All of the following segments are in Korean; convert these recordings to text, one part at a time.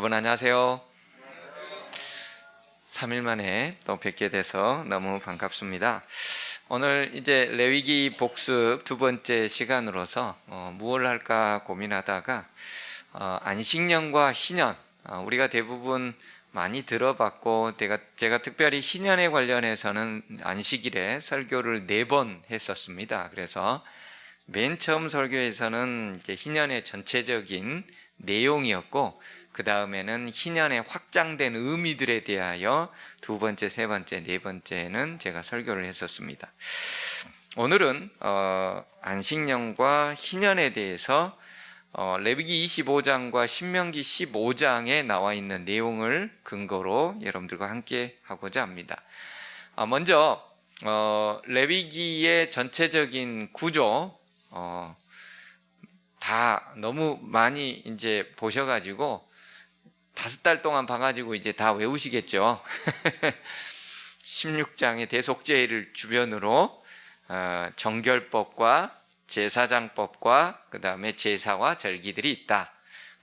여러분 안녕하세요. 3일 만에 또 뵙게 돼서 너무 반갑습니다. 오늘 이제 레위기 복습 두 번째 시간으로서 무엇을 할까 고민하다가 안식년과 희년, 우리가 대부분 많이 들어봤고 제가 특별히 희년에 관련해서는 안식일에 설교를 4번 했었습니다. 그래서 맨 처음 설교에서는 이제 희년의 전체적인 내용이었고, 그 다음에는 희년의 확장된 의미들에 대하여 두 번째, 세 번째, 네 번째는 제가 설교를 했었습니다. 오늘은 안식년과 희년에 대해서 레위기 25장과 신명기 15장에 나와 있는 내용을 근거로 여러분들과 함께 하고자 합니다. 먼저 레위기의 전체적인 구조 다 너무 많이 이제 보셔가지고 5달 동안 봐가지고 이제 다 외우시겠죠. 16장의 대속죄를 주변으로 정결법과 제사장법과 그 다음에 제사와 절기들이 있다.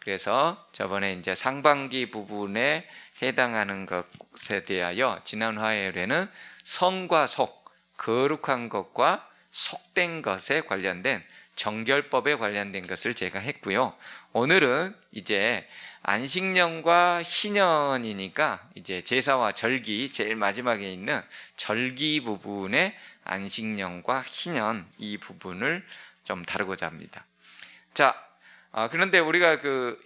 그래서 저번에 이제 상반기 부분에 해당하는 것에 대하여 지난 화요일에는 성과 속, 거룩한 것과 속된 것에 관련된 정결법에 관련된 것을 제가 했고요. 오늘은 이제 안식년과 희년이니까 이제 제사와 절기, 제일 마지막에 있는 절기 부분의 안식년과 희년, 이 부분을 좀 다루고자 합니다. 자, 그런데 우리가 그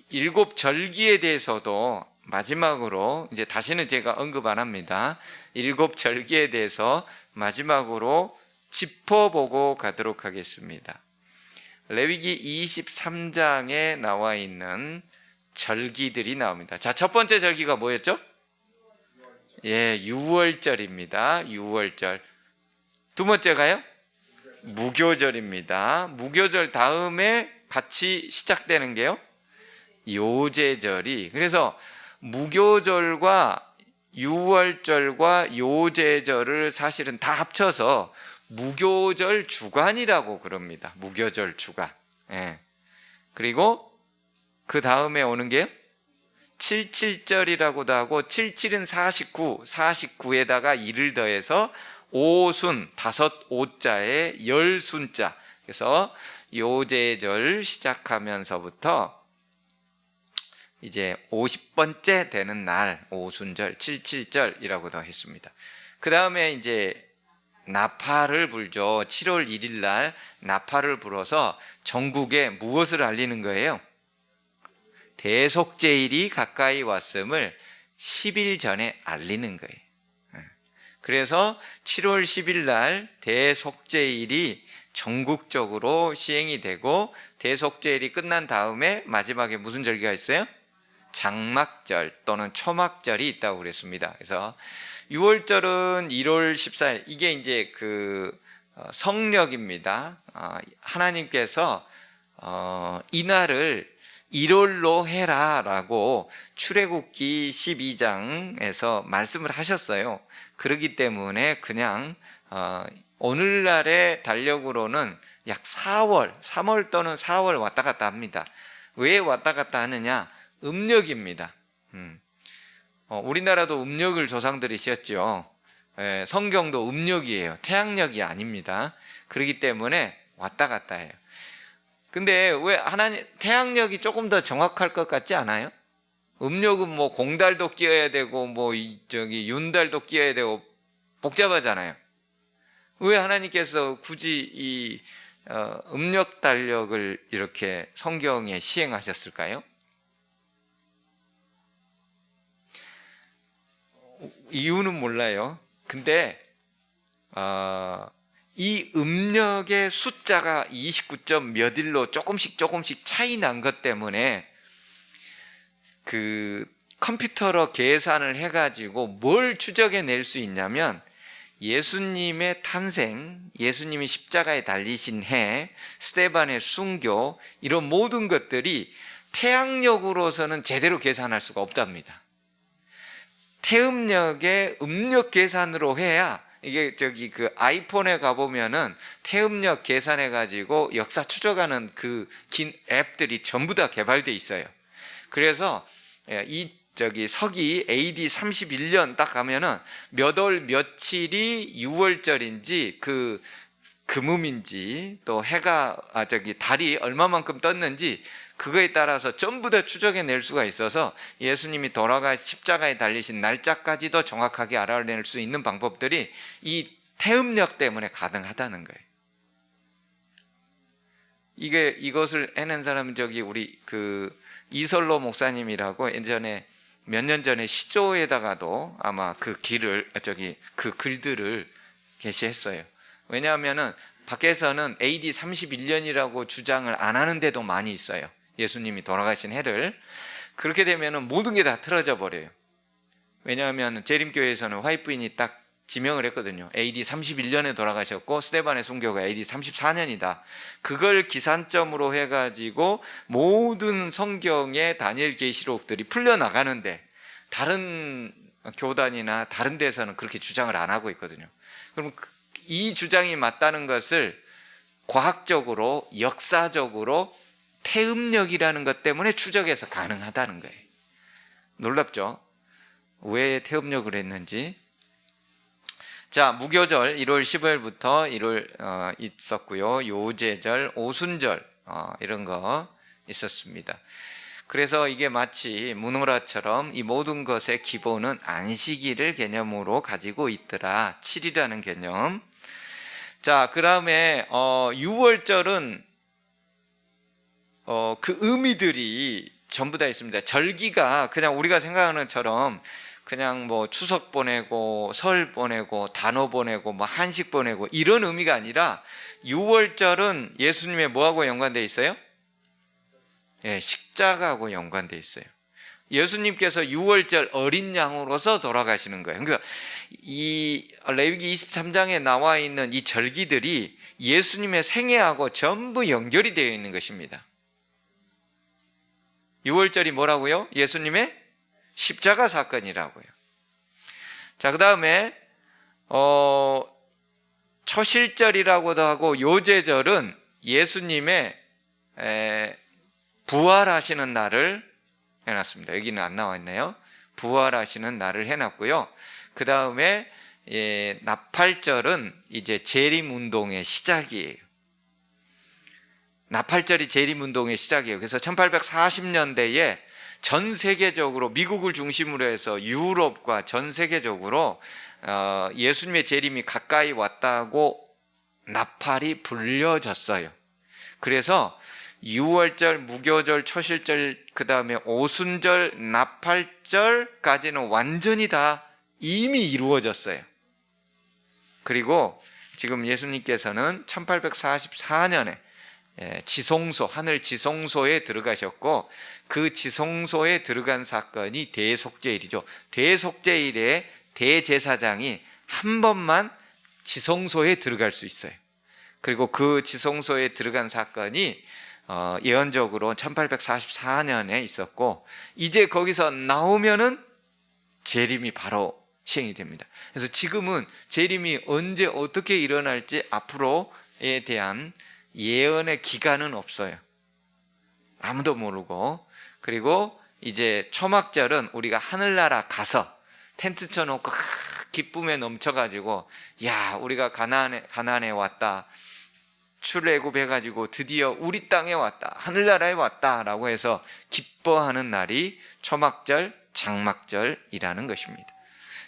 7 절기에 대해서도 마지막으로 이제 다시는 제가 언급 안 합니다. 7 절기에 대해서 마지막으로 짚어보고 가도록 하겠습니다. 레위기 23장에 나와 있는 절기들이 나옵니다. 자, 첫 번째 절기가 뭐였죠? 유월절입니다. 유월절. 두 번째가요? 무교절입니다. 무교절 다음에 같이 시작되는 게요? 요제절이. 그래서 무교절과 유월절과 요제절을 사실은 다 합쳐서 무교절 주간이라고 그럽니다. 무교절 주간. 그리고 그 다음에 오는 게요? 77절이라고도 하고, 77은 49, 49에다가 2를 더해서 오순, 5자에 10순자. 그래서 요제절 시작하면서부터 이제 50번째 되는 날, 오순절, 77절이라고도 했습니다. 그 다음에 이제 나팔을 불죠. 7월 1일 날 나팔을 불어서 전국에 무엇을 알리는 거예요? 대속죄일이 가까이 왔음을 10일 전에 알리는 거예요. 그래서 7월 10일 날 대속죄일이 전국적으로 시행이 되고, 대속죄일이 끝난 다음에 마지막에 무슨 절기가 있어요? 장막절 또는 초막절이 있다고 그랬습니다. 그래서 6월절은 1월 14일, 이게 이제 그 성력입니다. 하나님께서 이날을 1월로 해라 라고 출애굽기 12장에서 말씀을 하셨어요. 그렇기 때문에 그냥 오늘날의 달력으로는 약 3월 또는 4월 왔다 갔다 합니다. 왜 왔다 갔다 하느냐? 음력입니다. 우리나라도 음력을 조상들이 씌었죠. 성경도 음력이에요. 태양력이 아닙니다. 그렇기 때문에 왔다 갔다 해요. 근데 왜 태양력이 조금 더 정확할 것 같지 않아요? 음력은 뭐 공달도 끼워야 되고 윤달도 끼워야 되고 복잡하잖아요. 왜 하나님께서 굳이 이 음력 달력을 이렇게 성경에 시행하셨을까요? 이유는 몰라요. 근데 이 음력의 숫자가 29점 몇 일로 조금씩 차이 난 것 때문에 그 컴퓨터로 계산을 해가지고 뭘 추적해낼 수 있냐면, 예수님의 탄생, 예수님이 십자가에 달리신 해, 스데반의 순교, 이런 모든 것들이 태양력으로서는 제대로 계산할 수가 없답니다. 태음력의 음력 계산으로 해야, 이게 그 아이폰에 가보면은 태음력 계산해가지고 역사 추적하는 그 긴 앱들이 전부 다 개발돼 있어요. 그래서 이 서기 AD 31년 딱 가면은 몇 월 며칠이 6월절인지 그 금음인지 또 해가 달이 얼마만큼 떴는지 그거에 따라서 전부 다 추적해낼 수가 있어서 예수님이 십자가에 달리신 날짜까지도 정확하게 알아낼 수 있는 방법들이 이 태음력 때문에 가능하다는 거예요. 이것을 해낸 사람은 우리 이설로 목사님이라고 예전에 몇 년 전에 시조에다가도 아마 그 글들을 게시했어요. 왜냐하면은 밖에서는 AD 31년이라고 주장을 안 하는 데도 많이 있어요. 예수님이 돌아가신 해를. 그렇게 되면은 모든 게 다 틀어져 버려요. 왜냐하면 재림교회에서는 화이트 부인이 딱 지명을 했거든요. AD 31년에 돌아가셨고 스데반의 순교가 AD 34년이다. 그걸 기산점으로 해가지고 모든 성경의 다니엘 계시록들이 풀려나가는데 다른 교단이나 다른 데서는 그렇게 주장을 안 하고 있거든요. 그럼 이 주장이 맞다는 것을 과학적으로 역사적으로 태음력이라는 것 때문에 추적해서 가능하다는 거예요. 놀랍죠? 왜 태음력을 했는지. 자, 무교절 1월 15일부터 1월 있었고요. 요제절, 오순절 이런 거 있었습니다. 그래서 이게 마치 문호라처럼 이 모든 것의 기본은 안식일을 개념으로 가지고 있더라. 7이라는 개념. 자, 그 다음에 6월절은 그 의미들이 전부 다 있습니다. 절기가 그냥 우리가 생각하는 것처럼 그냥 뭐 추석 보내고 설 보내고 단오 보내고 뭐 한식 보내고 이런 의미가 아니라 6월절은 예수님의 뭐하고 연관되어 있어요? 십자가하고 연관되어 있어요. 예수님께서 6월절 어린 양으로서 돌아가시는 거예요. 그러니까 이 레위기 23장에 나와 있는 이 절기들이 예수님의 생애하고 전부 연결이 되어 있는 것입니다. 6월절이 뭐라고요? 예수님의 십자가 사건이라고요. 자, 그 다음에 초실절이라고도 하고 요제절은 예수님의 부활하시는 날을 해놨습니다. 여기는 안 나와 있네요. 부활하시는 날을 해놨고요. 그 다음에 나팔절은 이제 재림운동의 시작이에요. 나팔절이 재림운동의 시작이에요. 그래서 1840년대에 전 세계적으로 미국을 중심으로 해서 유럽과 전 세계적으로 예수님의 재림이 가까이 왔다고 나팔이 불려졌어요. 그래서 6월절, 무교절, 초실절, 그 다음에 오순절, 나팔절까지는 완전히 다 이미 이루어졌어요. 그리고 지금 예수님께서는 1844년에 지성소, 하늘 지성소에 들어가셨고 그 지성소에 들어간 사건이 대속죄일이죠. 대속죄일에 대제사장이 한 번만 지성소에 들어갈 수 있어요. 그리고 그 지성소에 들어간 사건이 예언적으로 1844년에 있었고 이제 거기서 나오면은 재림이 바로 시행이 됩니다. 그래서 지금은 재림이 언제 어떻게 일어날지 앞으로에 대한 예언의 기간은 없어요. 아무도 모르고. 그리고 이제 초막절은 우리가 하늘나라 가서 텐트 쳐놓고 기쁨에 넘쳐가지고 야 우리가 가나안에 왔다, 출애굽해가지고 드디어 우리 땅에 왔다, 하늘나라에 왔다 라고 해서 기뻐하는 날이 초막절, 장막절이라는 것입니다.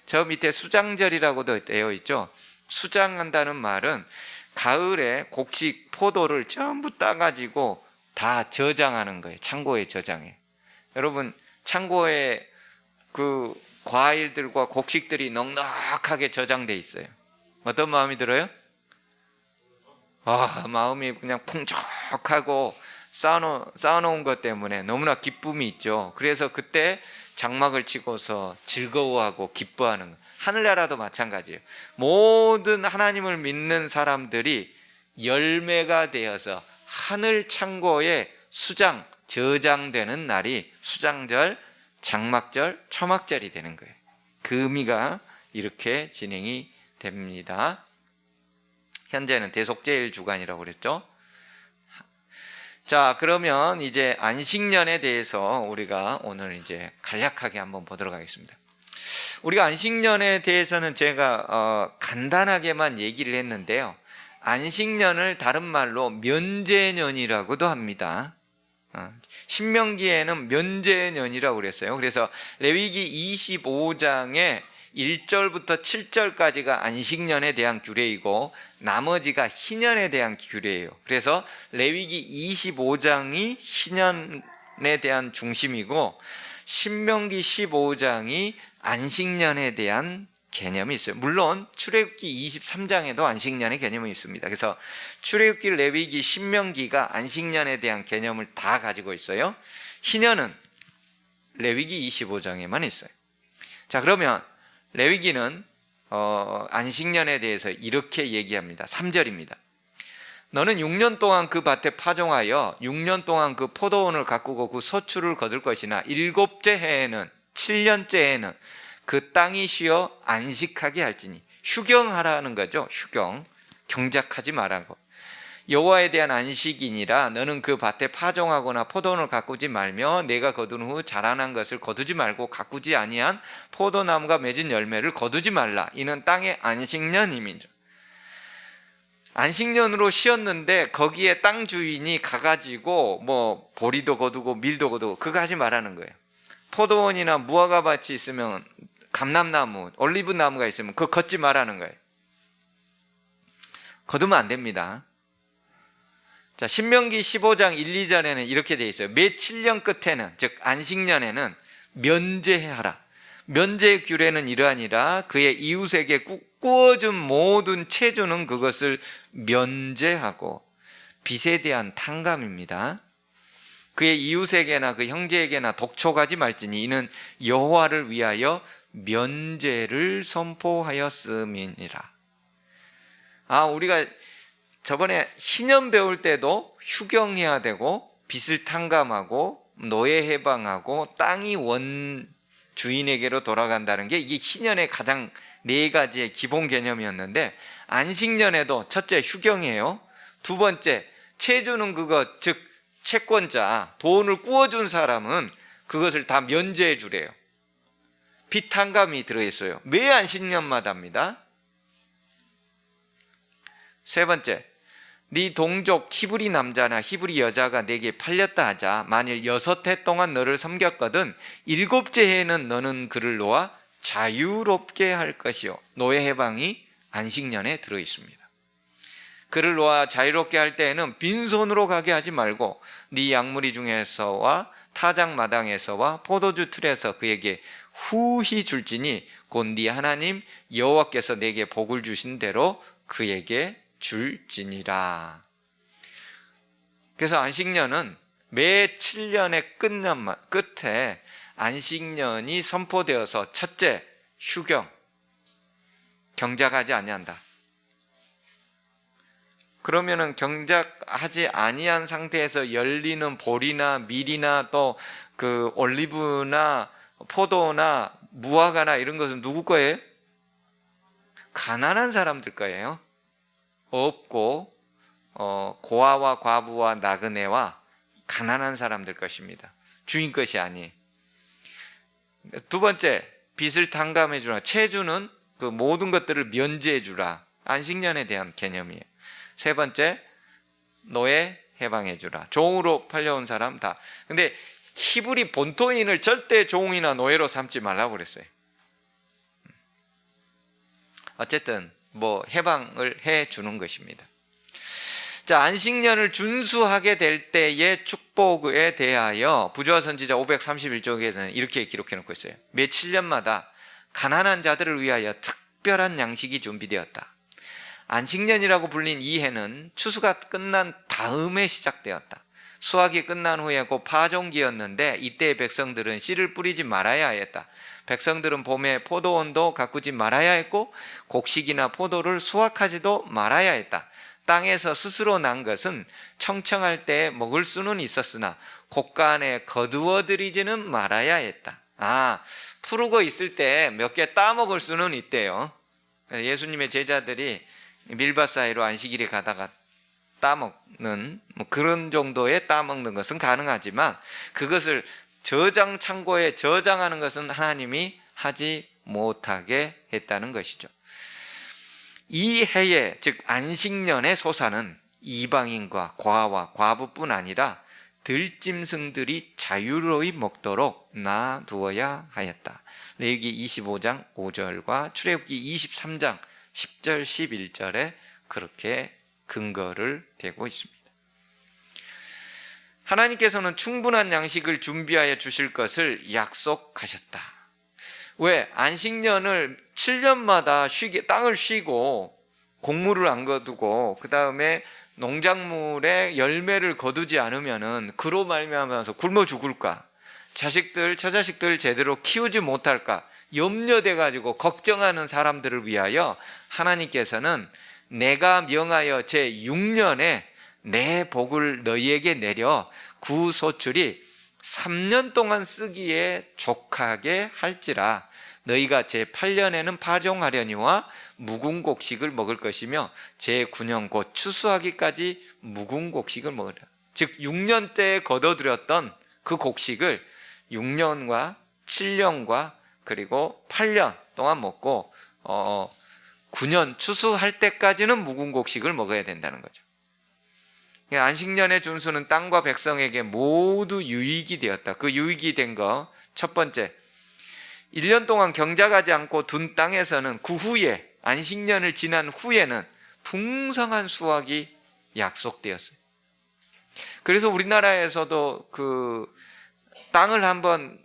저 밑에 수장절이라고도 되어 있죠. 수장한다는 말은 가을에 곡식, 포도를 전부 따가지고 다 저장하는 거예요. 창고에 저장해. 여러분 창고에 그 과일들과 곡식들이 넉넉하게 저장돼 있어요. 어떤 마음이 들어요? 마음이 그냥 풍족하고 쌓아놓은 것 때문에 너무나 기쁨이 있죠. 그래서 그때 장막을 치고서 즐거워하고 기뻐하는 거. 하늘나라도 마찬가지예요. 모든 하나님을 믿는 사람들이 열매가 되어서 하늘 창고에 저장되는 날이 수장절, 장막절, 초막절이 되는 거예요. 그 의미가 이렇게 진행이 됩니다. 현재는 대속죄일 주간이라고 그랬죠. 자, 그러면 이제 안식년에 대해서 우리가 오늘 이제 간략하게 한번 보도록 하겠습니다. 우리가 안식년에 대해서는 제가 간단하게만 얘기를 했는데요. 안식년을 다른 말로 면제년이라고도 합니다. 신명기에는 면제년이라고 그랬어요. 그래서 레위기 25장에 1절부터 7절까지가 안식년에 대한 규례이고 나머지가 희년에 대한 규례예요. 그래서 레위기 25장이 희년에 대한 중심이고 신명기 15장이 안식년에 대한 개념이 있어요. 물론 출애굽기 23장에도 안식년의 개념이 있습니다. 그래서 출애굽기, 레위기, 신명기가 안식년에 대한 개념을 다 가지고 있어요. 희년은 레위기 25장에만 있어요. 자, 그러면 레위기는 안식년에 대해서 이렇게 얘기합니다. 3절입니다. 너는 6년 동안 그 밭에 파종하여 6년 동안 그 포도원을 가꾸고 그 소출을 거둘 것이나 7째 해에는 7년째 해에는 그 땅이 쉬어 안식하게 할지니. 휴경하라는 거죠. 휴경. 경작하지 말라고. 여호와에 대한 안식이니라. 너는 그 밭에 파종하거나 포도원을 가꾸지 말며 내가 거둔 후 자라난 것을 거두지 말고 가꾸지 아니한 포도나무가 맺은 열매를 거두지 말라. 이는 땅의 안식년임이니라. 안식년으로 쉬었는데 거기에 땅 주인이 가가지고 뭐 보리도 거두고 밀도 거두고 그거 하지 말라는 거예요. 포도원이나 무화과 밭이 있으면, 감람나무, 올리브 나무가 있으면 그거 걷지 말라는 거예요. 거두면 안 됩니다. 자, 신명기 15장 1, 2절에는 이렇게 되어 있어요. 매 7년 끝에는, 즉 안식년에는 면제하라. 면제의 규례는 이러하니라. 그의 이웃에게 구워준 모든 채주는 그것을 면제하고. 빚에 대한 탕감입니다. 그의 이웃에게나 그 형제에게나 독촉하지 말지니 이는 여호와를 위하여 면제를 선포하였음이니라. 우리가 저번에 희년 배울 때도 휴경해야 되고 빚을 탕감하고 노예 해방하고 땅이 원 주인에게로 돌아간다는 게 이게 희년의 가장 4가지의 기본 개념이었는데, 안식년에도 첫째 휴경이에요. 두 번째 채주는 그것, 즉 채권자, 돈을 구워준 사람은 그것을 다 면제해 주래요. 빚 탕감이 들어있어요. 매 안식년마다입니다. 세 번째, 네 동족 히브리 남자나 히브리 여자가 내게 팔렸다 하자. 만일 6해 동안 너를 섬겼거든 7째 해에는 너는 그를 놓아 자유롭게 할 것이요. 노예 해방이 안식년에 들어있습니다. 그를 놓아 자유롭게 할 때에는 빈손으로 가게 하지 말고 네 양무리 중에서와 타작 마당에서와 포도주 틀에서 그에게 후히 줄지니 곧 네 하나님 여호와께서 내게 복을 주신 대로 그에게 줄지니라. 그래서 안식년은 매 7년의 끝에 안식년이 선포되어서 첫째 휴경, 경작하지 아니한다. 그러면은 경작하지 아니한 상태에서 열리는 보리나 밀이나 또 그 올리브나 포도나 무화과나 이런 것은 누구 거예요? 가난한 사람들 거예요. 없고 고아와 과부와 나그네와 가난한 사람들 것입니다. 주인 것이 아니에요. 두 번째, 빚을 탕감해 주라. 채주는 그 모든 것들을 면제해 주라. 안식년에 대한 개념이에요. 세 번째, 노예 해방해 주라. 종으로 팔려온 사람 다. 근데 히브리 본토인을 절대 종이나 노예로 삼지 말라고 그랬어요. 어쨌든 뭐 해방을 해 주는 것입니다. 자, 안식년을 준수하게 될 때의 축복에 대하여 부조화 선지자 531쪽에서는 이렇게 기록해 놓고 있어요. 매 7년마다 가난한 자들을 위하여 특별한 양식이 준비되었다. 안식년이라고 불린 이 해는 추수가 끝난 다음에 시작되었다. 수확이 끝난 후에 곧 파종기였는데 이때의 백성들은 씨를 뿌리지 말아야 했다. 백성들은 봄에 포도원도 가꾸지 말아야 했고 곡식이나 포도를 수확하지도 말아야 했다. 땅에서 스스로 난 것은 청청할 때 먹을 수는 있었으나 곡간에 거두어들이지는 말아야 했다. 푸르고 있을 때 몇 개 따먹을 수는 있대요. 예수님의 제자들이 밀밭 사이로 안식일에 가다가 따먹는 뭐 그런 정도의 따먹는 것은 가능하지만 그것을 저장 창고에 저장하는 것은 하나님이 하지 못하게 했다는 것이죠. 이 해에 즉 안식년의 소사는 이방인과 과와 과부뿐 아니라 들짐승들이 자유로이 먹도록 놔두어야 하였다. 레위기 25장 5절과 출애굽기 23장 10절 11절에 그렇게 근거를 대고 있습니다. 하나님께서는 충분한 양식을 준비하여 주실 것을 약속하셨다. 왜? 안식년을 7년마다 땅을 쉬고 곡물을 안 거두고 그 다음에 농작물에 열매를 거두지 않으면은 그로 말미암아서 굶어 죽을까? 처자식들 제대로 키우지 못할까? 염려돼 가지고 걱정하는 사람들을 위하여 하나님께서는 내가 명하여 제 6년에 내 복을 너희에게 내려 구소출이 3년 동안 쓰기에 족하게 할지라. 너희가 제 8년에는 파종하려니와 묵은 곡식을 먹을 것이며 제 9년 곧 추수하기까지 묵은 곡식을 먹으라. 즉 6년 때에 거둬들였던 그 곡식을 6년과 7년과 그리고 8년 동안 먹고 9년 추수할 때까지는 묵은 곡식을 먹어야 된다는 거죠. 안식년의 준수는 땅과 백성에게 모두 유익이 되었다. 그 유익이 된 거 첫 번째, 1년 동안 경작하지 않고 둔 땅에서는 그 후에 안식년을 지난 후에는 풍성한 수확이 약속되었어요. 그래서 우리나라에서도 그 땅을 한번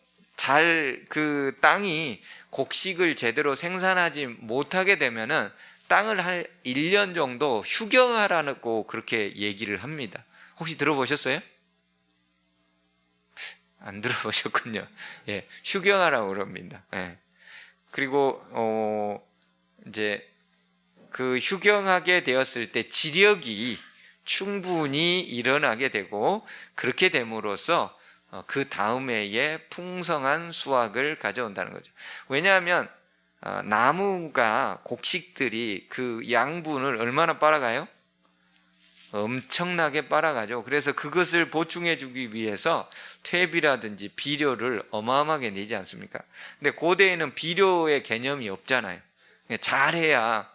그 땅이 곡식을 제대로 생산하지 못하게 되면은 땅을 한 1년 정도 휴경하라고 그렇게 얘기를 합니다. 혹시 들어보셨어요? 안 들어보셨군요. 예, 휴경하라고 그럽니다. 예. 그리고 이제 그 휴경하게 되었을 때 지력이 충분히 일어나게 되고 그렇게 됨으로써 그 다음 해에 풍성한 수확을 가져온다는 거죠. 왜냐하면 나무가 곡식들이 그 양분을 얼마나 빨아가요? 엄청나게 빨아가죠. 그래서 그것을 보충해 주기 위해서 퇴비라든지 비료를 어마어마하게 내지 않습니까? 근데 고대에는 비료의 개념이 없잖아요. 잘해야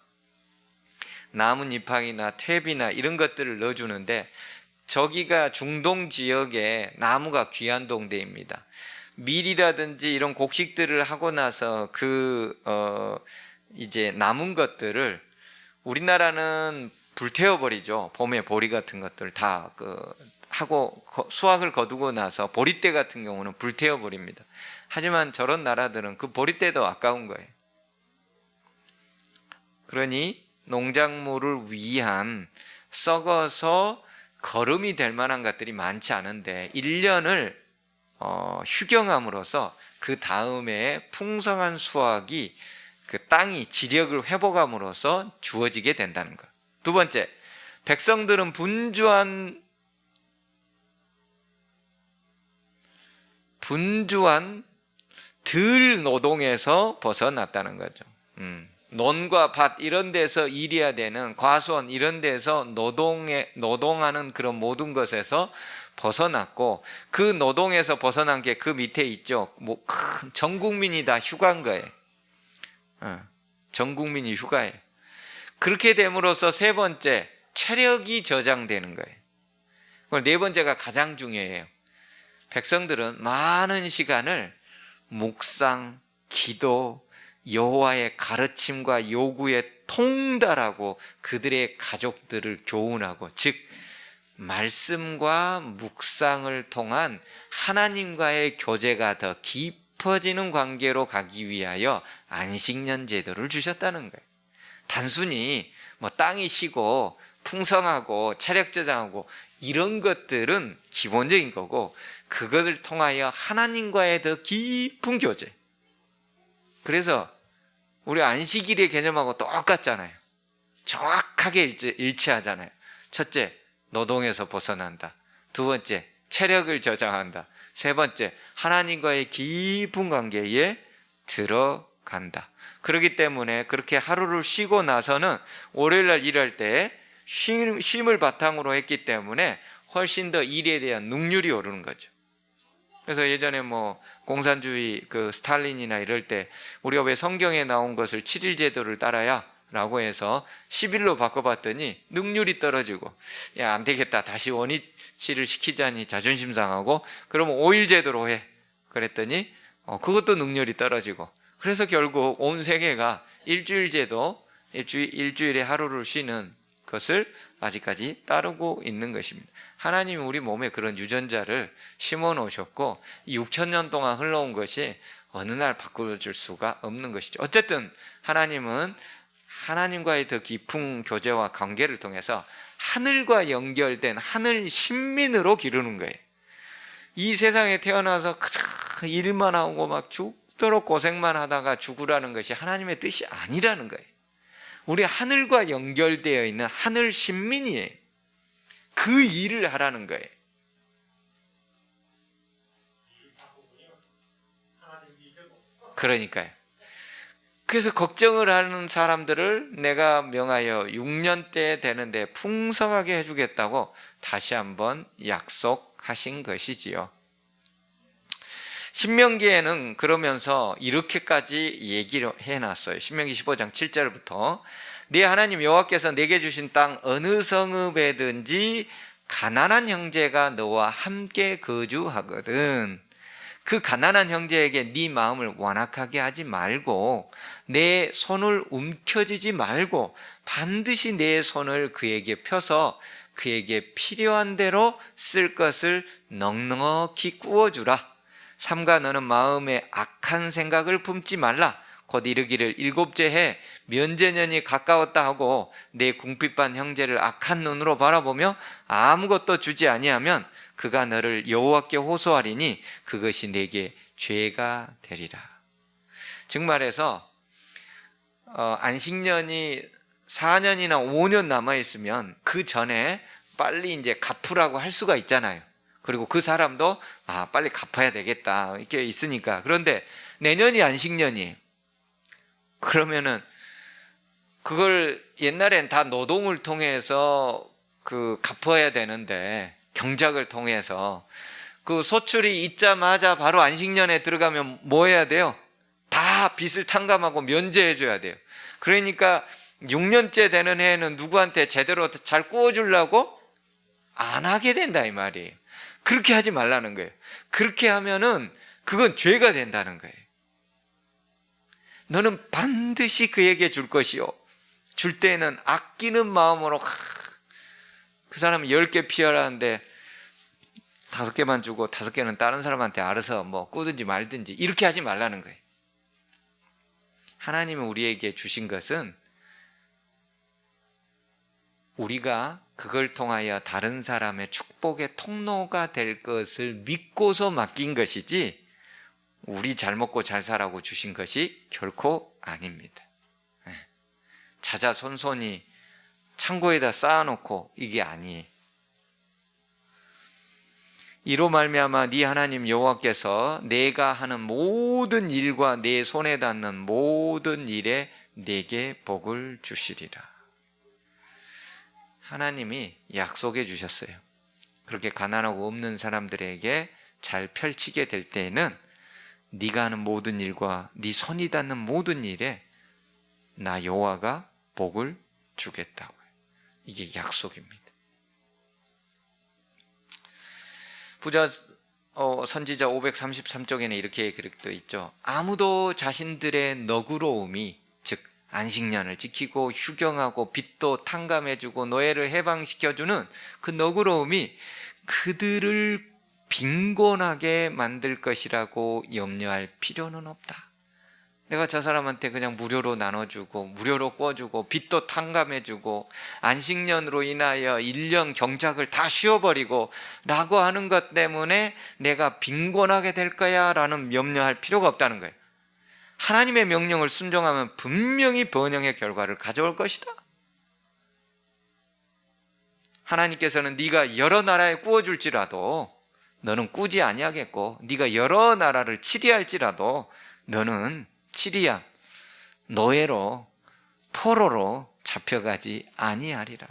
나뭇잎이나 퇴비나 이런 것들을 넣어주는데 저기가 중동 지역에 나무가 귀한 동네입니다. 밀이라든지 이런 곡식들을 하고 나서 이제 남은 것들을 우리나라는 불태워버리죠. 봄에 보리 같은 것들 다 하고 수확을 거두고 나서 보리대 같은 경우는 불태워버립니다. 하지만 저런 나라들은 그 보리대도 아까운 거예요. 그러니 농작물을 위한 썩어서 거름이 될 만한 것들이 많지 않은데 1년을 휴경함으로써 그 다음에 풍성한 수확이 그 땅이 지력을 회복함으로써 주어지게 된다는 것. 두 번째, 백성들은 분주한 들 노동에서 벗어났다는 거죠. 논과 밭 이런 데서 일해야 되는 과수원 이런 데서 노동하는 그런 모든 것에서 벗어났고 그 노동에서 벗어난 게 그 밑에 있죠. 전 국민이 다 휴가인 거예요. 전 국민이 휴가예요. 그렇게 됨으로써 세 번째, 체력이 저장되는 거예요. 네 번째가 가장 중요해요. 백성들은 많은 시간을 묵상, 기도, 여호와의 가르침과 요구에 통달하고 그들의 가족들을 교훈하고 즉 말씀과 묵상을 통한 하나님과의 교제가 더 깊어지는 관계로 가기 위하여 안식년 제도를 주셨다는 거예요. 단순히 땅이 쉬고 풍성하고 체력 저장하고 이런 것들은 기본적인 거고 그것을 통하여 하나님과의 더 깊은 교제. 그래서 우리 안식일의 개념하고 똑같잖아요. 정확하게 일치하잖아요. 첫째, 노동에서 벗어난다. 두 번째, 체력을 저장한다. 세 번째, 하나님과의 깊은 관계에 들어간다. 그렇기 때문에 그렇게 하루를 쉬고 나서는 월요일날 일할 때 쉼을 바탕으로 했기 때문에 훨씬 더 일에 대한 능률이 오르는 거죠. 그래서 예전에 뭐 공산주의 그 스탈린이나 이럴 때 우리가 왜 성경에 나온 것을 7일 제도를 따라야 라고 해서 10일로 바꿔봤더니 능률이 떨어지고, 야, 안 되겠다, 다시 원위치를 시키자니 자존심 상하고, 그러면 5일 제도로 해 그랬더니 그것도 능률이 떨어지고, 그래서 결국 온 세계가 일주일 제도, 일주일에 하루를 쉬는 것을 아직까지 따르고 있는 것입니다. 하나님이 우리 몸에 그런 유전자를 심어 놓으셨고 6,000년 동안 흘러온 것이 어느 날 바꿔줄 수가 없는 것이죠. 어쨌든 하나님은 하나님과의 더 깊은 교제와 관계를 통해서 하늘과 연결된 하늘 신민으로 기르는 거예요. 이 세상에 태어나서 일만 하고 막 죽도록 고생만 하다가 죽으라는 것이 하나님의 뜻이 아니라는 거예요. 우리 하늘과 연결되어 있는 하늘 신민이에요. 그 일을 하라는 거예요. 그러니까요. 그래서 걱정을 하는 사람들을 내가 명하여 6년째 되는데 풍성하게 해주겠다고 다시 한번 약속하신 것이지요. 신명기에는 그러면서 이렇게까지 얘기를 해놨어요. 신명기 15장 7절부터 네 하나님 여호와께서 내게 주신 땅 어느 성읍에든지 가난한 형제가 너와 함께 거주하거든. 그 가난한 형제에게 네 마음을 완악하게 하지 말고 내 손을 움켜쥐지 말고 반드시 내 손을 그에게 펴서 그에게 필요한 대로 쓸 것을 넉넉히 구워주라. 삼가 너는 마음에 악한 생각을 품지 말라. 곧 이르기를 일곱째 해 면제년이 가까웠다 하고 내 궁핍한 형제를 악한 눈으로 바라보며 아무것도 주지 아니하면 그가 너를 여호와께 호소하리니 그것이 내게 죄가 되리라. 즉 말해서 안식년이 4년이나 5년 남아있으면 그 전에 빨리 이제 갚으라고 할 수가 있잖아요. 그리고 그 사람도 빨리 갚아야 되겠다 이렇게 있으니까. 그런데 내년이 안식년이에요. 그러면은 그걸 옛날엔 다 노동을 통해서 그 갚아야 되는데 경작을 통해서 그 소출이 있자마자 바로 안식년에 들어가면 뭐 해야 돼요? 다 빚을 탕감하고 면제해 줘야 돼요. 그러니까 6년째 되는 해에는 누구한테 제대로 잘 구워주려고 안 하게 된다 이 말이에요. 그렇게 하지 말라는 거예요. 그렇게 하면은 그건 죄가 된다는 거예요. 너는 반드시 그에게 줄 것이요 줄 때에는 아끼는 마음으로 그 사람은 10개 피하라는데 5개만 주고 5개는 다른 사람한테 알아서 뭐 꾸든지 말든지 이렇게 하지 말라는 거예요. 하나님이 우리에게 주신 것은 우리가 그걸 통하여 다른 사람의 축복의 통로가 될 것을 믿고서 맡긴 것이지 우리 잘 먹고 잘 살라고 주신 것이 결코 아닙니다. 자자손손이 창고에다 쌓아놓고 이게 아니에요. 이로 말미암아 네 하나님 여호와께서 내가 하는 모든 일과 내 손에 닿는 모든 일에 내게 복을 주시리라. 하나님이 약속해 주셨어요. 그렇게 가난하고 없는 사람들에게 잘 펼치게 될 때에는 네가 하는 모든 일과 네 손이 닿는 모든 일에 나 여호와가 복을 주겠다고요. 이게 약속입니다. 부자 선지자 533쪽에는 이렇게 기록되어 있죠. 아무도 자신들의 너그러움이 즉 안식년을 지키고 휴경하고 빚도 탕감해주고 노예를 해방시켜주는 그 너그러움이 그들을 빈곤하게 만들 것이라고 염려할 필요는 없다. 내가 저 사람한테 그냥 무료로 나눠주고 무료로 구워주고 빚도 탕감해주고 안식년으로 인하여 1년 경작을 다 쉬어버리고 라고 하는 것 때문에 내가 빈곤하게 될 거야 라는 염려할 필요가 없다는 거예요. 하나님의 명령을 순종하면 분명히 번영의 결과를 가져올 것이다. 하나님께서는 네가 여러 나라에 구워줄지라도 너는 꾸지 아니하겠고 네가 여러 나라를 치리할지라도 너는 치리야 노예로 포로로 잡혀가지 아니하리라.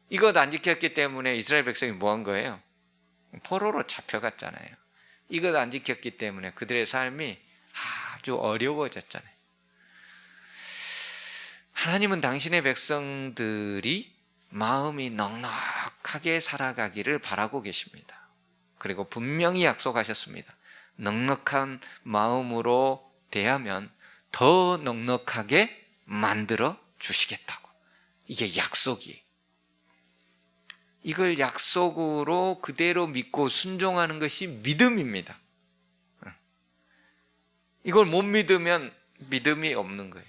이것 안 지켰기 때문에 이스라엘 백성이 뭐 한 거예요? 포로로 잡혀갔잖아요. 이것 안 지켰기 때문에 그들의 삶이 아주 어려워졌잖아요. 하나님은 당신의 백성들이 마음이 넉넉하게 살아가기를 바라고 계십니다. 그리고 분명히 약속하셨습니다. 넉넉한 마음으로 대하면 더 넉넉하게 만들어 주시겠다고. 이게 약속이에요. 이걸 약속으로 그대로 믿고 순종하는 것이 믿음입니다. 이걸 못 믿으면 믿음이 없는 거예요.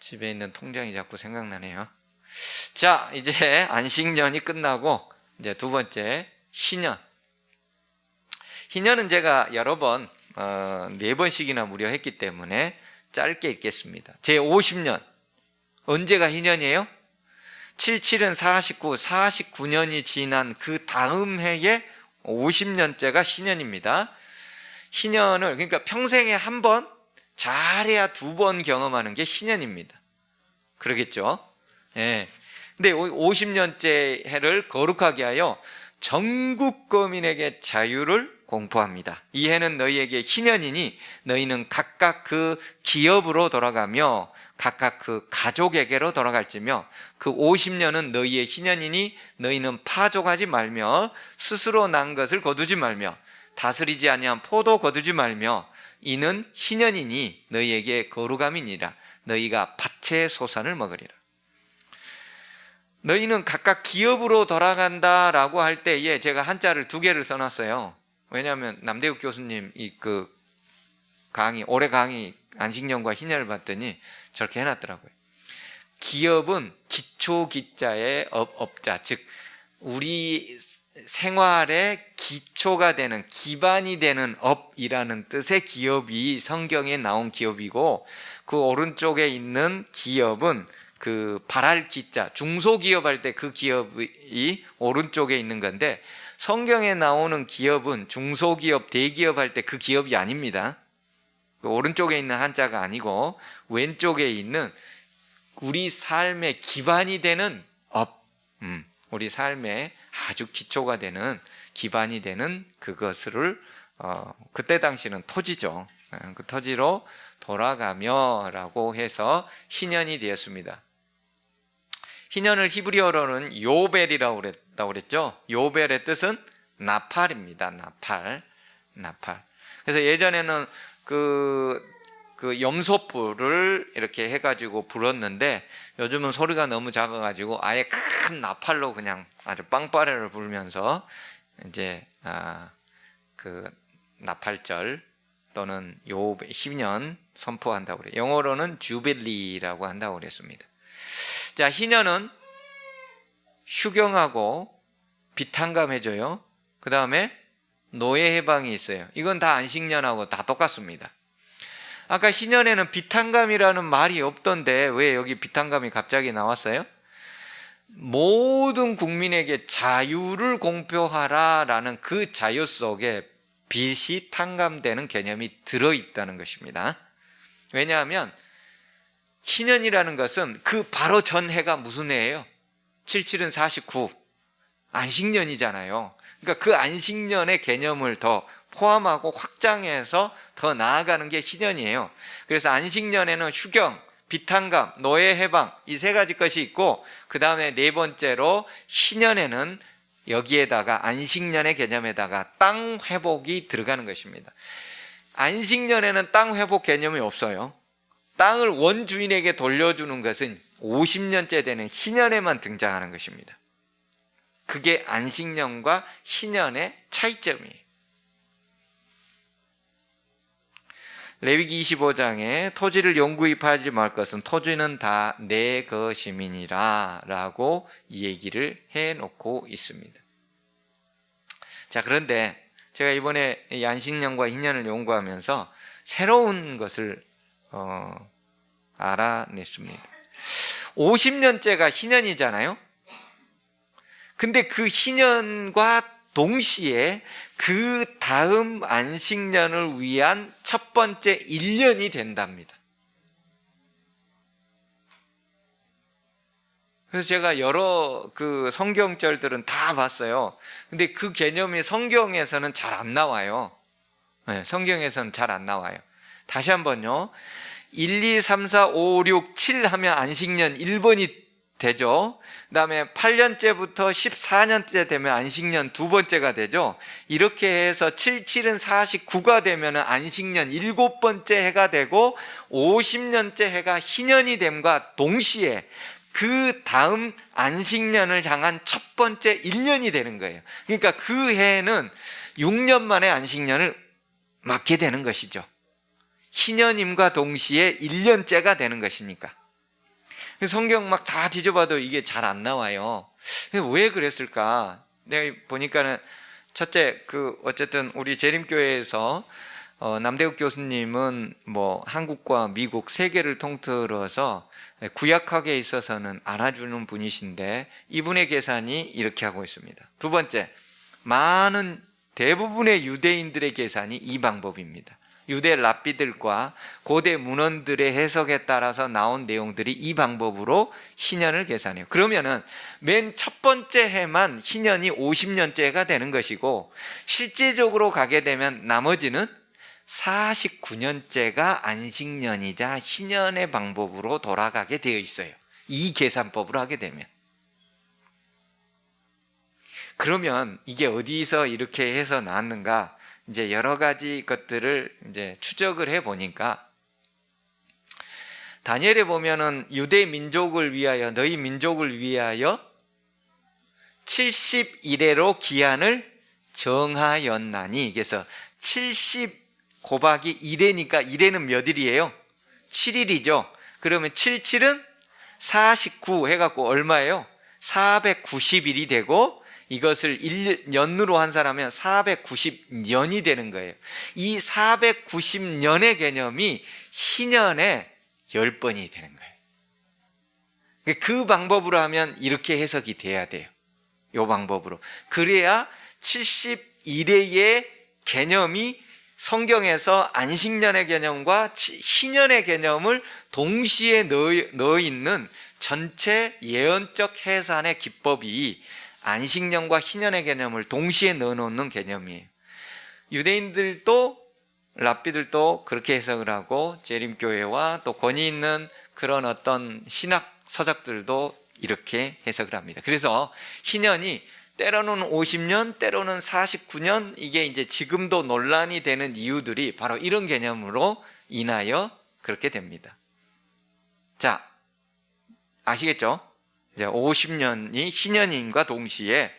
집에 있는 통장이 자꾸 생각나네요. 자, 이제 안식년이 끝나고 이제 두 번째 희년. 희년은 제가 여러 번 4번씩이나 무려 했기 때문에 짧게 읽겠습니다. 제 50년. 언제가 희년이에요? 77은 49, 49년이 지난 그 다음 해에 50년째가 희년입니다. 희년을 그러니까 평생에 한 번, 잘해야 2번 경험하는 게 희년입니다. 그러겠죠? 예. 근데 50년째 해를 거룩하게 하여 전국 거민에게 자유를 공포합니다. 이 해는 너희에게 희년이니 너희는 각각 그 기업으로 돌아가며 각각 그 가족에게로 돌아갈지며 그 50년은 너희의 희년이니 너희는 파종하지 말며 스스로 난 것을 거두지 말며 다스리지 아니한 포도 거두지 말며 이는 희년이니 너희에게 거룩함이니라. 너희가 밭의 소산을 먹으리라. 너희는 각각 기업으로 돌아간다라고 할 때에 제가 한자를 2개를 써놨어요. 왜냐하면 남대국 교수님 그 강의, 올해 강의 안식년과 희년을 봤더니 저렇게 해놨더라고요. 기업은 기초 기자의 업자, 즉 우리 생활의 기초가 되는, 기반이 되는 업이라는 뜻의 기업이 성경에 나온 기업이고, 그 오른쪽에 있는 기업은 그 발할 기자, 중소기업 할 때 그 기업이 오른쪽에 있는 건데, 성경에 나오는 기업은 중소기업, 대기업 할 때 그 기업이 아닙니다. 그 오른쪽에 있는 한자가 아니고 왼쪽에 있는 우리 삶의 기반이 되는 업, 우리 삶의 아주 기초가 되는, 기반이 되는 그것을 그때 당시는 토지죠. 그 토지로 돌아가며 라고 해서 희년이 되었습니다. 희년을 히브리어로는 요벨이라고 그랬죠. 요벨의 뜻은 나팔입니다. 나팔. 그래서 예전에는 그 염소불을 이렇게 해가지고 불었는데, 요즘은 소리가 너무 작아가지고 아예 큰 나팔로 그냥 아주 빵빠레를 불면서 이제 그 나팔절 또는 희년 선포한다고 그래요. 영어로는 주빌리라고 한다고 그랬습니다. 자, 희년은 휴경하고 비탄감해져요. 그 다음에 노예 해방이 있어요. 이건 다 안식년하고 다 똑같습니다. 아까 희년에는 비탄감이라는 말이 없던데 왜 여기 비탄감이 갑자기 나왔어요? 모든 국민에게 자유를 공표하라라는 그 자유 속에 빚이 탕감되는 개념이 들어있다는 것입니다. 왜냐하면 희년이라는 것은 그 바로 전 해가 무슨 해예요? 77은 49, 안식년이잖아요. 그러니까 그 안식년의 개념을 더 포함하고 확장해서 더 나아가는 게 희년이에요. 그래서 안식년에는 휴경, 비탄감, 노예 해방, 이 3가지 것이 있고, 그 다음에 4번째로 희년에는 여기에다가 안식년의 개념에다가 땅 회복이 들어가는 것입니다. 안식년에는 땅 회복 개념이 없어요. 땅을 원주인에게 돌려주는 것은 50년째 되는 희년에만 등장하는 것입니다. 그게 안식년과 희년의 차이점이에요. 레위기 25장에 토지를 영구이파하지 말 것은 토지는 다 내 것임이니라 라고 얘기를 해놓고 있습니다. 자, 그런데 제가 이번에 이 안식년과 희년을 연구하면서 새로운 것을 알아냈습니다. 50년째가 희년이잖아요. 근데 그 희년과 동시에 그 다음 안식년을 위한 첫 번째 1년이 된답니다. 그래서 제가 여러 그 성경절들은 다 봤어요. 근데 그 개념이 성경에서는 잘 안 나와요. 네, 성경에서는 잘 안 나와요. 다시 한번요. 1, 2, 3, 4, 5, 6, 7 하면 안식년 1번이 되죠. 그 다음에 8년째부터 14년째 되면 안식년 2번째가 되죠. 이렇게 해서 7, 7은 49가 되면 안식년 7번째 해가 되고 50년째 해가 희년이 됨과 동시에 그 다음 안식년을 향한 첫 번째 1년이 되는 거예요. 그러니까 그 해에는 6년 만에 안식년을 맞게 되는 것이죠. 희년임과 동시에 1년째가 되는 것이니까. 성경 막 다 뒤져봐도 이게 잘 안 나와요. 왜 그랬을까? 내가 보니까는 첫째, 어쨌든 우리 재림교회에서 남대국 교수님은 뭐 한국과 미국 세계를 통틀어서 구약학에 있어서는 알아주는 분이신데 이분의 계산이 이렇게 하고 있습니다. 두 번째, 많은 대부분의 유대인들의 계산이 이 방법입니다. 유대 랍비들과 고대 문헌들의 해석에 따라서 나온 내용들이 이 방법으로 희년을 계산해요. 그러면은 맨 첫 번째 해만 희년이 50년째가 되는 것이고 실제적으로 가게 되면 나머지는 49년째가 안식년이자 희년의 방법으로 돌아가게 되어 있어요. 이 계산법으로 하게 되면. 그러면 이게 어디서 이렇게 해서 나왔는가? 이제 여러 가지 것들을 이제 추적을 해 보니까 다니엘에 보면은 유대 민족을 위하여 너희 민족을 위하여 70일에로 기한을 정하였나니, 그래서 70 곱하기 1회니까 1회는 몇 일이에요? 7일이죠. 그러면 77은 49 해갖고 얼마예요? 490일이 되고 이것을 1년으로 한사람은 490년이 되는 거예요. 이 490년의 개념이 희년의 10번이 되는 거예요. 그 방법으로 하면 이렇게 해석이 돼야 돼요. 이 방법으로. 그래야 71회의 개념이 성경에서 안식년의 개념과 희년의 개념을 동시에 넣어 있는 전체 예언적 해산의 기법이 안식년과 희년의 개념을 동시에 넣어놓는 개념이에요. 유대인들도 랍비들도 그렇게 해석을 하고 재림교회와 또 권위 있는 그런 어떤 신학 서적들도 이렇게 해석을 합니다. 그래서 희년이 때로는 50년, 때로는 49년, 이게 이제 지금도 논란이 되는 이유들이 바로 이런 개념으로 인하여 그렇게 됩니다. 자, 아시겠죠? 이제 50년이 희년임과 동시에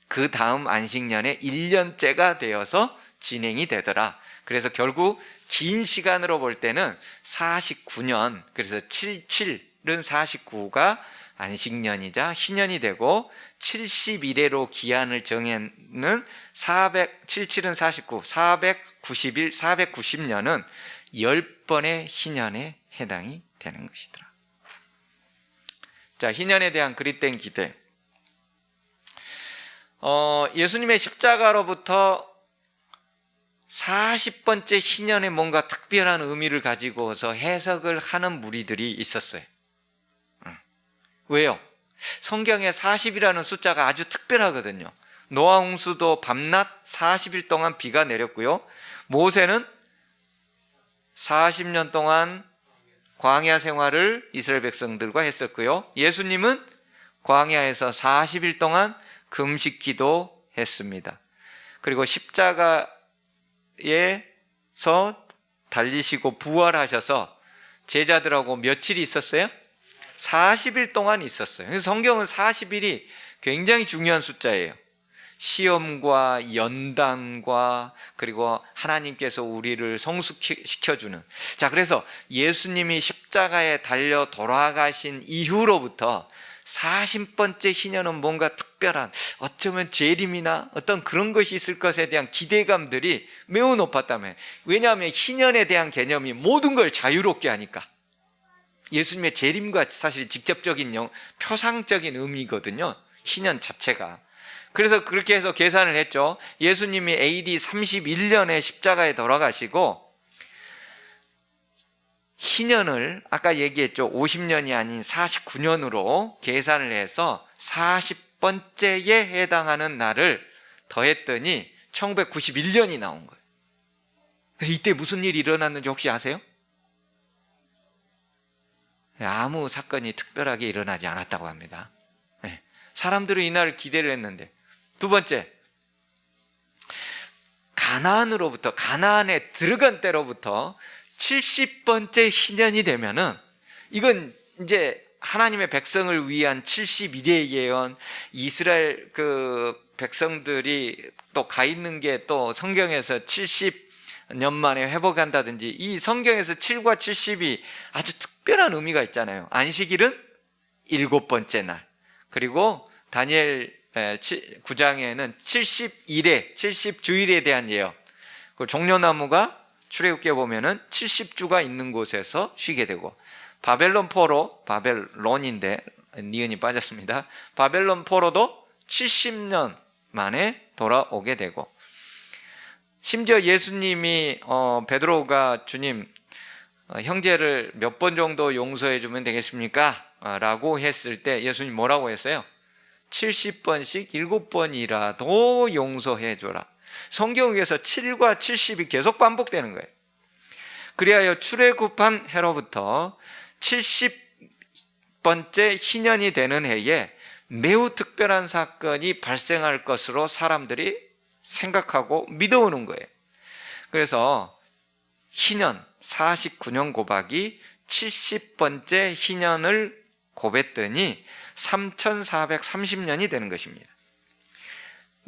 그 다음 안식년에 1년째가 되어서 진행이 되더라. 그래서 결국 긴 시간으로 볼 때는 49년, 그래서 77은 49가 안식년이자 희년이 되고 71회로 기한을 정하는 77은 49, 490일, 490년은 10번의 희년에 해당이 되는 것이더라. 자, 희년에 대한 그릇된 기대. 예수님의 십자가로부터 40번째 희년에 뭔가 특별한 의미를 가지고서 해석을 하는 무리들이 있었어요. 왜요? 성경에 40이라는 숫자가 아주 특별하거든요. 노아 홍수도 밤낮 40일 동안 비가 내렸고요. 모세는 40년 동안 광야 생활을 이스라엘 백성들과 했었고요. 예수님은 광야에서 40일 동안 금식 기도했습니다. 그리고 십자가에서 달리시고 부활하셔서 제자들하고 며칠 있었어요? 40일 동안 있었어요. 그래서 성경은 40일이 굉장히 중요한 숫자예요. 시험과 연단과 그리고 하나님께서 우리를 성숙시켜주는. 자, 그래서 예수님이 십자가에 달려 돌아가신 이후로부터 40번째 희년은 뭔가 특별한, 어쩌면 재림이나 어떤 그런 것이 있을 것에 대한 기대감들이 매우 높았다며. 왜냐하면 희년에 대한 개념이 모든 걸 자유롭게 하니까. 예수님의 재림과 사실 직접적인 표상적인 의미거든요, 희년 자체가. 그래서 그렇게 해서 계산을 했죠. 예수님이 AD 31년에 십자가에 돌아가시고 희년을 아까 얘기했죠. 50년이 아닌 49년으로 계산을 해서 40번째에 해당하는 날을 더했더니 1991년이 나온 거예요. 그래서 이때 무슨 일이 일어났는지 혹시 아세요? 아무 사건이 특별하게 일어나지 않았다고 합니다. 사람들은 이날을 기대를 했는데. 두 번째, 가나안에 들어간 때로부터 70번째 희년이 되면은, 이건 이제 하나님의 백성을 위한 71의 예언, 이스라엘 백성들이 또 가 있는 게 또 성경에서 70년 만에 회복한다든지, 이 성경에서 7과 70이 아주 특별한 의미가 있잖아요. 안식일은 7번째 날, 그리고 다니엘 9장에는 70주일에 대한 예언, 그 종려나무가 출애굽기에 보면은 70주가 있는 곳에서 쉬게 되고, 바벨론 포로, 바벨론인데 니은이 빠졌습니다. 바벨론 포로도 70년 만에 돌아오게 되고, 심지어 예수님이 베드로가 주님, 형제를 몇 번 정도 용서해 주면 되겠습니까? 라고 했을 때 예수님 뭐라고 했어요? 70번씩 7번이라도 용서해 줘라. 성경에서 7과 70이 계속 반복되는 거예요. 그리하여 출애굽한 해로부터 70번째 희년이 되는 해에 매우 특별한 사건이 발생할 것으로 사람들이 생각하고 믿어오는 거예요. 그래서 희년 49년 곱하기 70번째 희년을 곱했더니 3430년이 되는 것입니다.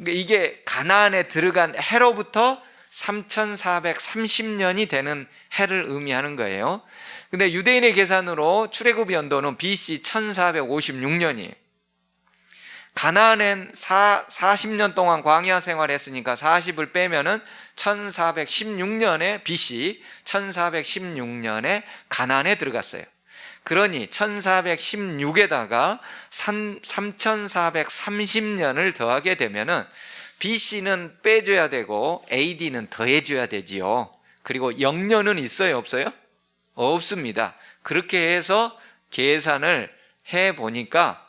이게 가나안에 들어간 해로부터 3430년이 되는 해를 의미하는 거예요. 근데 유대인의 계산으로 출애굽 연도는 BC 1456년이에요. 가나안엔 40년 동안 광야 생활했으니까 40을 빼면은 1416년에 BC 1416년에 가나안에 들어갔어요. 그러니 1416에다가 3430년을 더하게 되면은 BC는 빼줘야 되고 AD는 더해줘야 되지요. 그리고 0년은 있어요, 없어요? 없습니다. 그렇게 해서 계산을 해보니까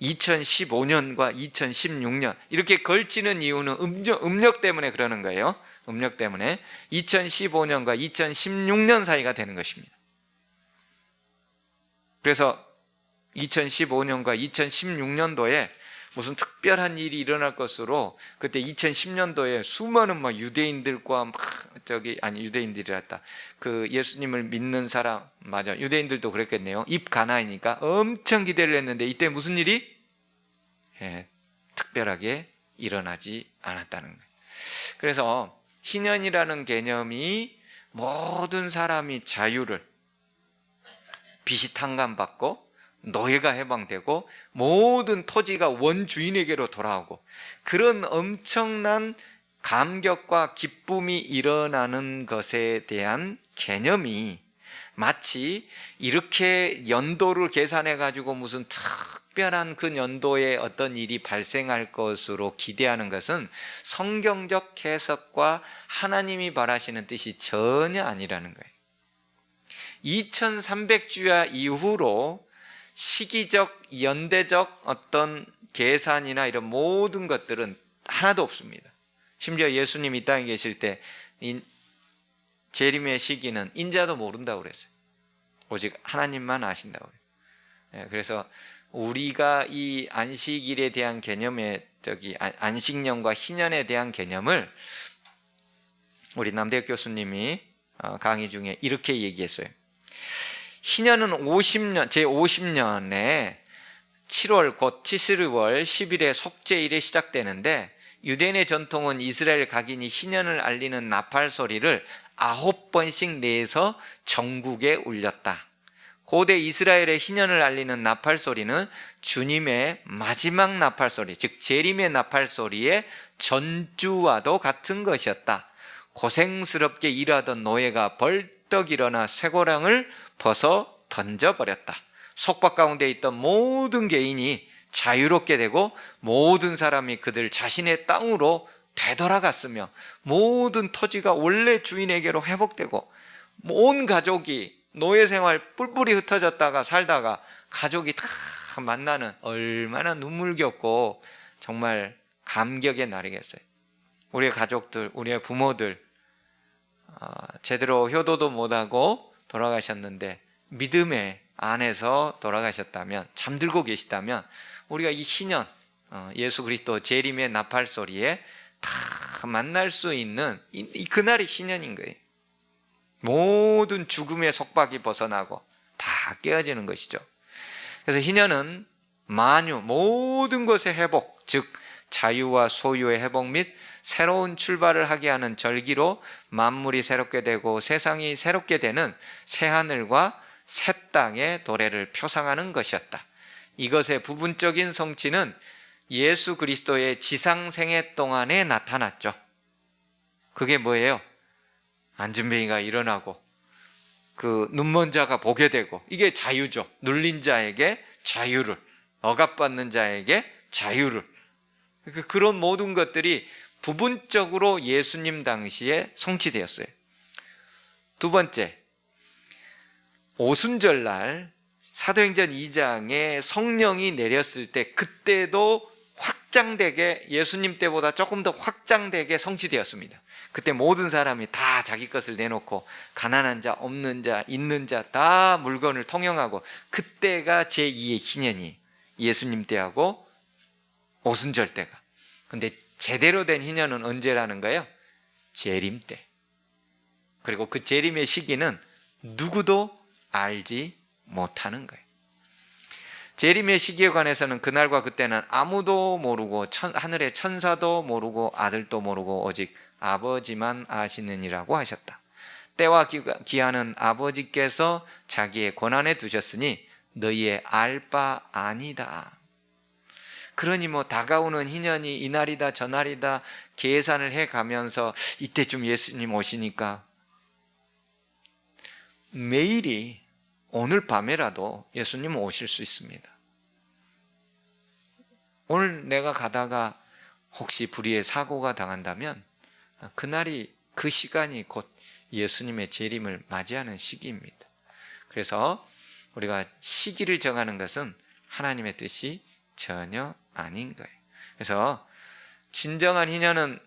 2015년과 2016년 이렇게 걸치는 이유는 음력 때문에 그러는 거예요. 음력 때문에 2015년과 2016년 사이가 되는 것입니다. 그래서 2015년과 2016년도에 무슨 특별한 일이 일어날 것으로, 그때 2010년도에 수많은 유대인들과 유대인들이랬다. 그 예수님을 믿는 사람, 맞아. 유대인들도 그랬겠네요. 입 가나이니까 엄청 기대를 했는데 이때 무슨 일이? 특별하게 일어나지 않았다는 거예요. 그래서 희년이라는 개념이 모든 사람이 자유를, 빚이 탕감받고 노예가 해방되고 모든 토지가 원주인에게로 돌아오고, 그런 엄청난 감격과 기쁨이 일어나는 것에 대한 개념이, 마치 이렇게 연도를 계산해 가지고 무슨 특별한 그 연도에 어떤 일이 발생할 것으로 기대하는 것은 성경적 해석과 하나님이 바라시는 뜻이 전혀 아니라는 거예요. 2300주야 이후로 시기적, 연대적 어떤 계산이나 이런 모든 것들은 하나도 없습니다. 심지어 예수님이 이 땅에 계실 때 재림의 시기는 인자도 모른다고 그랬어요. 오직 하나님만 아신다고 그래요. 그래서 우리가 이 안식일에 대한 개념의 안식년과 희년에 대한 개념을 우리 남대혁 교수님이 강의 중에 이렇게 얘기했어요. 희년은 제50년에 7월 곧 티스르월 10일에 속죄일에 시작되는데, 유대인의 전통은 이스라엘 각인이 희년을 알리는 나팔 소리를 9번씩 내서 전국에 울렸다. 고대 이스라엘의 희년을 알리는 나팔 소리는 주님의 마지막 나팔 소리, 즉 재림의 나팔 소리의 전주와도 같은 것이었다. 고생스럽게 일하던 노예가 벌떡 일어나 쇠고랑을 벗어 던져버렸다. 속박 가운데 있던 모든 개인이 자유롭게 되고 모든 사람이 그들 자신의 땅으로 되돌아갔으며 모든 토지가 원래 주인에게로 회복되고 온 가족이 노예 생활 뿔뿔이 흩어졌다가 살다가 가족이 다 만나는, 얼마나 눈물겹고 정말 감격의 날이겠어요. 우리의 가족들, 우리의 부모들 제대로 효도도 못하고 돌아가셨는데 믿음의 안에서 돌아가셨다면, 잠들고 계시다면 우리가 이 희년, 예수 그리스도 재림의 나팔 소리에 다 만날 수 있는 그날이 희년인 거예요. 모든 죽음의 속박이 벗어나고 다 깨어지는 것이죠. 그래서 희년은 만유, 모든 것의 회복, 즉 자유와 소유의 회복 및 새로운 출발을 하게 하는 절기로 만물이 새롭게 되고 세상이 새롭게 되는 새하늘과 새 땅의 도래를 표상하는 것이었다. 이것의 부분적인 성취는 예수 그리스도의 지상생애 동안에 나타났죠. 그게 뭐예요? 안진뱅이가 일어나고 그 눈먼 자가 보게 되고, 이게 자유죠. 눌린 자에게 자유를, 억압받는 자에게 자유를, 그런 모든 것들이 부분적으로 예수님 당시에 성취되었어요. 두 번째, 오순절날 사도행전 2장에 성령이 내렸을 때, 그때도 확장되게, 예수님 때보다 조금 더 확장되게 성취되었습니다. 그때 모든 사람이 다 자기 것을 내놓고 가난한 자, 없는 자, 있는 자 다 물건을 통용하고, 그때가 제2의 희년이 예수님 때하고 오순절 때가. 근데 제대로 된 희년은 언제라는 거예요? 재림 때. 그리고 그 재림의 시기는 누구도 알지 못하는 거예요. 재림의 시기에 관해서는 그날과 그때는 아무도 모르고 하늘의 천사도 모르고 아들도 모르고 오직 아버지만 아시느니라고 하셨다. 때와 기한은 아버지께서 자기의 권한에 두셨으니 너희의 알 바 아니다. 그러니 다가오는 희년이 이날이다 저날이다 계산을 해가면서 이때쯤 예수님 오시니까, 매일이 오늘 밤에라도 예수님 오실 수 있습니다. 오늘 내가 가다가 혹시 불의의 사고가 당한다면 그날이, 그 시간이 곧 예수님의 재림을 맞이하는 시기입니다. 그래서 우리가 시기를 정하는 것은 하나님의 뜻이 전혀 아닌 거예요. 그래서 진정한 희년은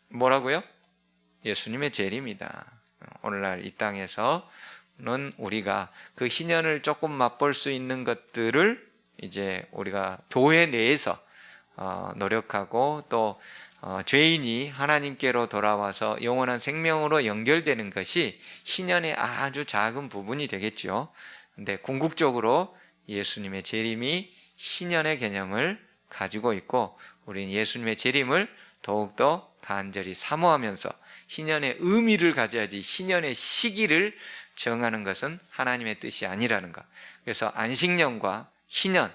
뭐라고요? 예수님의 재림이다. 오늘날 이 땅에서는 우리가 그 희년을 조금 맛볼 수 있는 것들을 이제 우리가 교회 내에서 노력하고, 또 죄인이 하나님께로 돌아와서 영원한 생명으로 연결되는 것이 희년의 아주 작은 부분이 되겠죠. 근데 궁극적으로 예수님의 재림이 희년의 개념을 가지고 있고, 우리는 예수님의 재림을 더욱더 간절히 사모하면서 희년의 의미를 가져야지, 희년의 시기를 정하는 것은 하나님의 뜻이 아니라는 것. 그래서 안식년과 희년,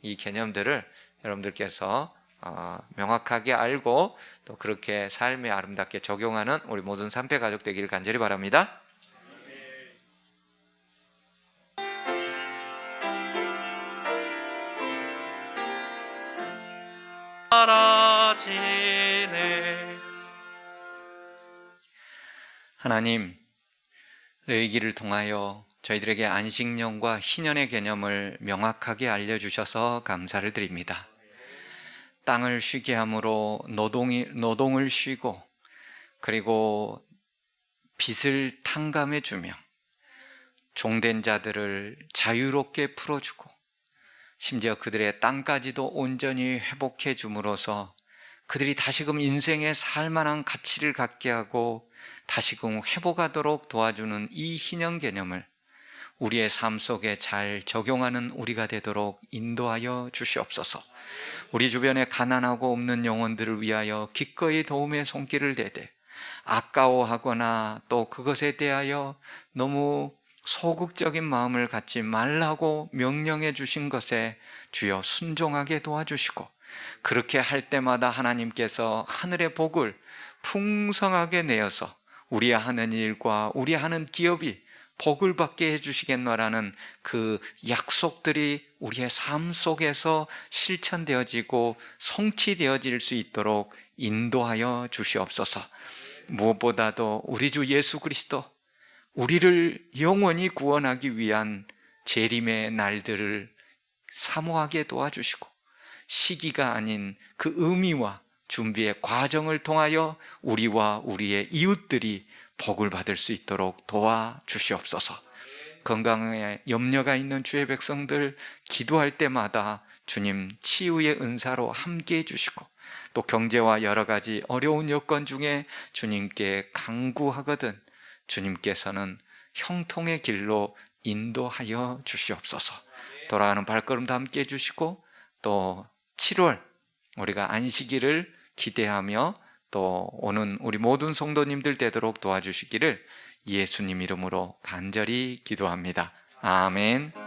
이 개념들을 여러분들께서 명확하게 알고 또 그렇게 삶에 아름답게 적용하는 우리 모든 산패 가족 되기를 간절히 바랍니다. 하나님, 레위기를 통하여 저희들에게 안식년과 희년의 개념을 명확하게 알려주셔서 감사를 드립니다. 땅을 쉬게 함으로 노동을 쉬고, 그리고 빚을 탕감해 주며 종된 자들을 자유롭게 풀어주고, 심지어 그들의 땅까지도 온전히 회복해 줌으로써 그들이 다시금 인생에 살만한 가치를 갖게 하고 다시금 회복하도록 도와주는 이 희년 개념을 우리의 삶 속에 잘 적용하는 우리가 되도록 인도하여 주시옵소서. 우리 주변에 가난하고 없는 영혼들을 위하여 기꺼이 도움의 손길을 대되, 아까워하거나 또 그것에 대하여 너무 소극적인 마음을 갖지 말라고 명령해 주신 것에 주여 순종하게 도와주시고, 그렇게 할 때마다 하나님께서 하늘의 복을 풍성하게 내어서 우리 하는 일과 우리 하는 기업이 복을 받게 해주시겠노라는 그 약속들이 우리의 삶 속에서 실천되어지고 성취되어질 수 있도록 인도하여 주시옵소서. 무엇보다도 우리 주 예수 그리스도, 우리를 영원히 구원하기 위한 재림의 날들을 사모하게 도와주시고, 시기가 아닌 그 의미와 준비의 과정을 통하여 우리와 우리의 이웃들이 복을 받을 수 있도록 도와주시옵소서. 건강에 염려가 있는 주의 백성들 기도할 때마다 주님 치유의 은사로 함께 해주시고, 또 경제와 여러 가지 어려운 여건 중에 주님께 간구하거든 주님께서는 형통의 길로 인도하여 주시옵소서. 돌아가는 발걸음도 함께 해주시고, 또 7월 우리가 안식일을 기대하며 또 오는 우리 모든 성도님들 되도록 도와주시기를 예수님 이름으로 간절히 기도합니다. 아멘.